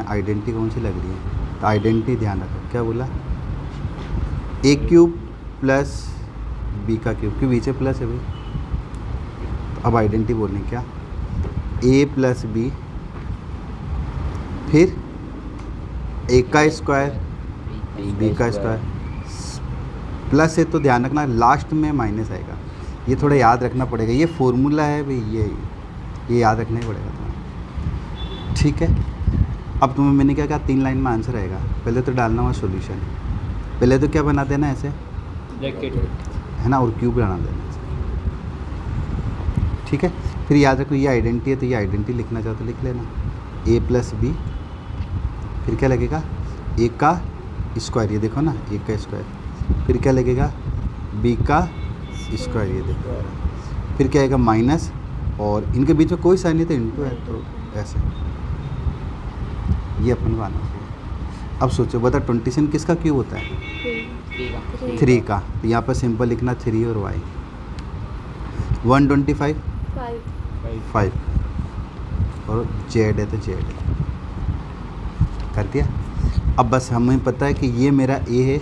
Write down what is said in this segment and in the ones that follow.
Identity कौन सी लग रही है, तो आइडेंटिटी ध्यान रखो क्या बोला, ए क्यूब प्लस बी का क्यूब, क्यों बीच में प्लस है भाई, तो अब आइडेंटिटी बोलने क्या, ए प्लस बी फिर ए का स्क्वायर बी का स्क्वायर प्लस है, तो ध्यान रखना लास्ट में माइनस आएगा, ये थोड़ा याद रखना पड़ेगा, ये फॉर्मूला है भाई, ये याद रखना ही पड़ेगा तुम्हें, ठीक है। अब तुम्हें मैंने क्या कहा, 3 लाइन में आंसर आएगा, पहले तो डालना हुआ सॉल्यूशन, पहले तो क्या बना देना ऐसे ब्रैकेट है ना, और क्यूब बना देना, ठीक है। फिर याद रखो ये आइडेंटिटी है, तो ये आइडेंटिटी लिखना चाहो तो लिख लेना, ए प्लस बी फिर क्या लगेगा, ए का स्क्वायर, ये देखो ना ए का स्क्वायर, फिर क्या लगेगा बी का स्क्वायर, ये देखो, फिर क्या आएगा माइनस, और इनके बीच में कोई साइन नहीं, तो इनटू है, तो ऐसे ये अपन को आना चाहिए। अब सोचो बता 27 किसका क्यूब होता है, 3 का, तो यहाँ पर सिंपल लिखना 3 और y, 125 5 और z है तो z कर दिया। अब बस हमें पता है कि ये मेरा a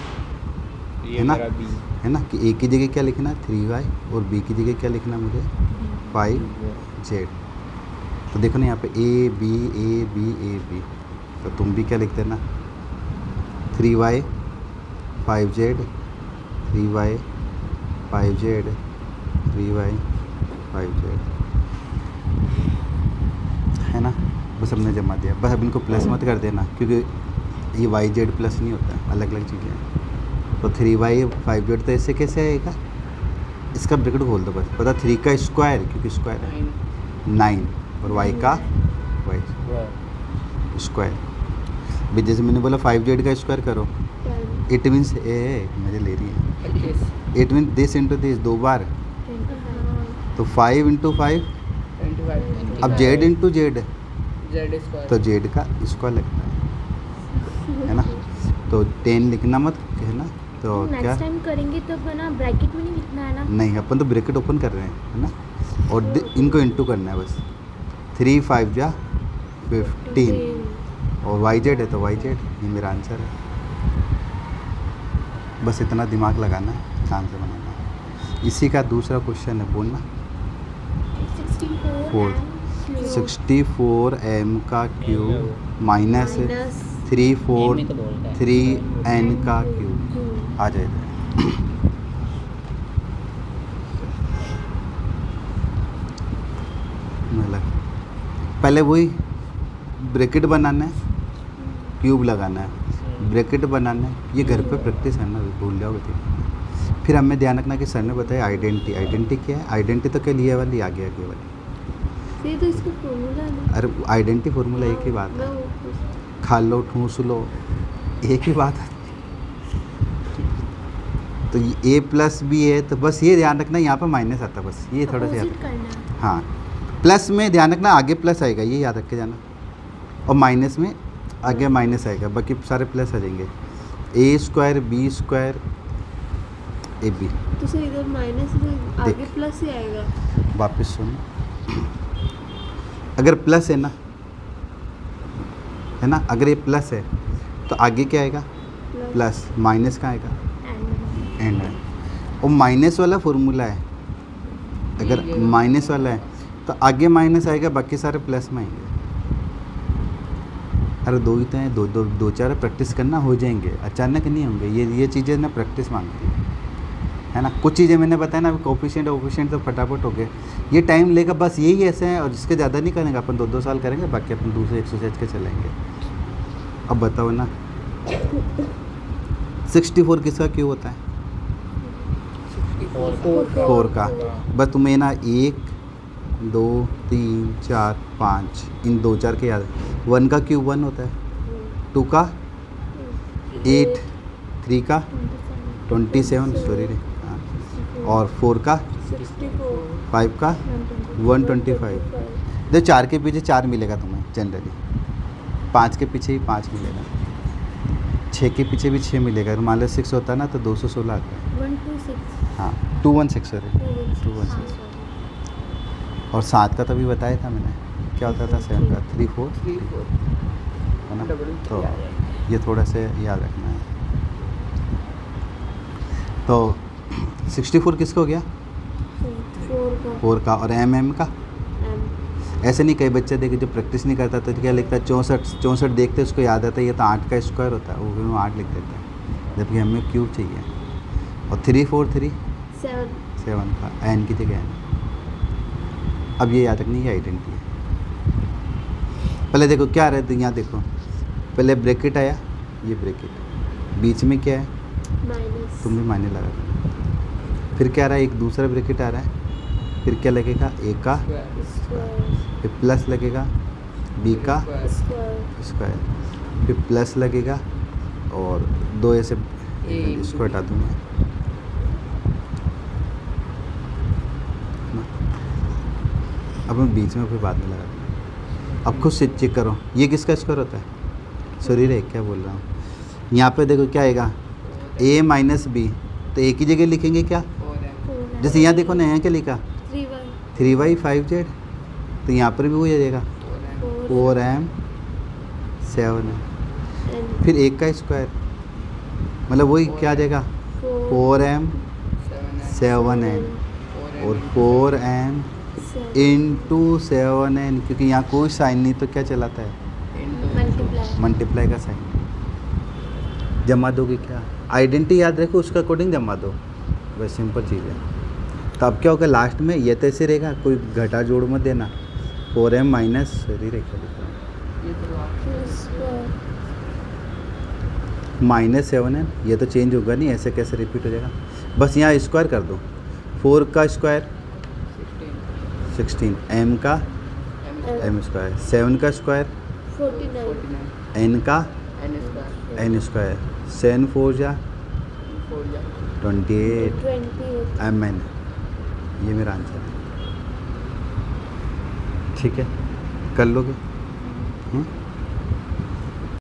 है ना, है ना, कि a की जगह क्या लिखना है 3y और b की जगह क्या लिखना है मुझे 5z। तो देखो ना यहाँ पे a b, तो तुम भी क्या लिख देना 3y 5z 3y 5z 3y 5z, है ना, बस हमने जमा दिया, बस अब इनको प्लस मत कर देना, क्योंकि ये yz प्लस नहीं होता, अलग अलग चीज़ें हैं। तो 3y 5z तो ऐसे कैसे आएगा, इसका ब्रैकेट खोल दो बस, पता 3 का स्क्वायर, क्योंकि स्क्वायर है 9 और y का स्क्वायर भी, जैसे मैंने बोला 5z का स्क्वायर करो, इट मीन्स ए मुझे ले रही है, it means this into this 2 बार, तो 5 इंटू 5, अब z इंटू जेड, तो z का स्क्वायर लगता है ना, तो 10 लिखना मत है ना, तो क्या नेक्स्ट टाइम करेंगे तो ना ब्रैकेट में नहीं लिखना है ना, नहीं, अपन तो ब्रैकेट ओपन कर रहे हैं है ना, और इनको इंटू करना है बस, 3 5 जा 15 और yz है तो yz, ये मेरा आंसर है, बस इतना दिमाग लगाना है, आंसर बनाना है। इसी का दूसरा क्वेश्चन है, बोलना 64 m का क्यूब माइनस 3 का क्यूब आ जाएगा। पहले वही ब्रैकेट बनाना है, क्यूब लगाना है, ब्रैकेट बनाना है, ये घर पे प्रैक्टिस है ना, भूल जाओगे तो। फिर हमें ध्यान रखना कि सर ने बताया आइडेंटिटी क्या है, आइडेंटिटी तो क्या लिए वाली आगे वाली, ये तो इसका फॉर्मूला है। अरे आइडेंटिटी फार्मूला एक ही बात है, खा लो ठूस लो एक ही बात है। तो ये a प्लस बी है, तो बस ये ध्यान रखना यहाँ पर माइनस आता है, बस ये थोड़ा सा याद रखना। हाँ प्लस में ध्यान रखना आगे प्लस आएगा, ये याद रख के जाना, और माइनस में आगे माइनस आएगा, बाकी सारे प्लस आ जाएंगे, a square b square A B, तो सर इधर माइनस में आगे प्लस ही आएगा। वापस सुन, अगर प्लस है ना, अगर ये प्लस है तो आगे क्या आएगा प्लस, माइनस का आएगा एंड है, और माइनस वाला फॉर्मूला है, अगर माइनस वाला है तो आगे माइनस आएगा, बाकी सारे प्लस में आएंगे। अरे दो ही तो हैं, दो चार प्रैक्टिस करना हो जाएंगे, अचानक नहीं होंगे, ये चीज़ें ना प्रैक्टिस मांगती है ना। कुछ चीज़ें मैंने बताया ना, कोफिशिएंट तो फटाफट हो गए, ये टाइम लेगा, बस यही ऐसे हैं, और इसके ज़्यादा नहीं करेंगे अपन, 2 साल करेंगे, बाकी अपन दूसरे एक्सरसाइज के चलेंगे। अब बताओ ना 64 किसका क्यों होता है, 4 का, बस तुम्हें ना 1 2 3 4 5 इन 2 4 के याद, 1 का क्यूब 1 होता है, 2 का 8, 3 का 27 सॉरी रे, और 4 का 5 का 125। जो 4 के पीछे 4 मिलेगा तुम्हें जनरली, 5 के पीछे ही 5 मिलेगा, 6 के पीछे भी 6 मिलेगा, मान लो 6 होता है ना तो 216 आता है, 126 हाँ 216 सॉरी 216, और 7 का तभी बताया था मैंने, क्या होता था 7 का 3 4 है ना, डबल तो याद है। ये थोड़ा से याद रखना है। तो 64 किसका हो गया? 4 का 4 का। और एम का M ऐसे नहीं, कई बच्चे देखे जो प्रैक्टिस नहीं करता तो क्या लिखता है 64 देखते उसको याद आता है ये तो 8 का स्क्वायर होता है, वो फिर वो 8 लिख देता है, जबकि हमें क्यूब चाहिए। और 3 4 3 7 7 का एन की जगह एन। अब ये याद रखनी है आइडेंटिटी है। पहले देखो क्या रहे थे, यहाँ देखो पहले ब्रैकेट आया, ये ब्रैकेट बीच में क्या है, माइनस तुम भी मायने लगा देना। फिर क्या रहा है, एक दूसरा ब्रैकेट आ रहा है, फिर क्या लगेगा ए का, स्क्वायर फिर प्लस लगेगा बी का स्क्वायर स्क्वायर, फिर प्लस लगेगा और 2 ऐसे इसको हटा दूँगा। अब हम बीच में फिर बाद में लगा देंगे। अब खुद से चेक करो ये किसका स्क्वायर होता है, सॉरी रे क्या बोल रहा हूँ। यहाँ पे देखो क्या आएगा, a माइनस बी, तो एक ही जगह लिखेंगे क्या, 4 जैसे यहाँ देखो ना, यहाँ क्या लिखा 3y 3y 5z, तो यहाँ पर भी वही आ जाएगा 4m 7m, N फिर एक का स्क्वायर मतलब वही क्या आ जाएगा 4m 7n और 4m इंटू 7n, क्योंकि यहाँ कोई साइन नहीं तो क्या चलाता है मल्टीप्लाई मल्टीप्लाई का साइन। जमा दोगे क्या, आइडेंटिटी याद रखो उसके अकॉर्डिंग जमा दो, बस सिंपल चीज़ है। तो अब क्या होगा लास्ट में ये तो ऐसे रहेगा, कोई घटा जोड़ मत देना, 4m माइनस सॉरी रेखा माइनस 7n, ये तो चेंज होगा नहीं, ऐसे कैसे रिपीट हो जाएगा। बस यहाँ स्क्वायर कर दो, 4 का स्क्वायर 16, m का m स्क्वायर, 7 का स्क्वायर 49 n का n स्क्वायर, 7 4 जा 28 28 mn, ये मेरा आंसर है। ठीक है कर लोगे?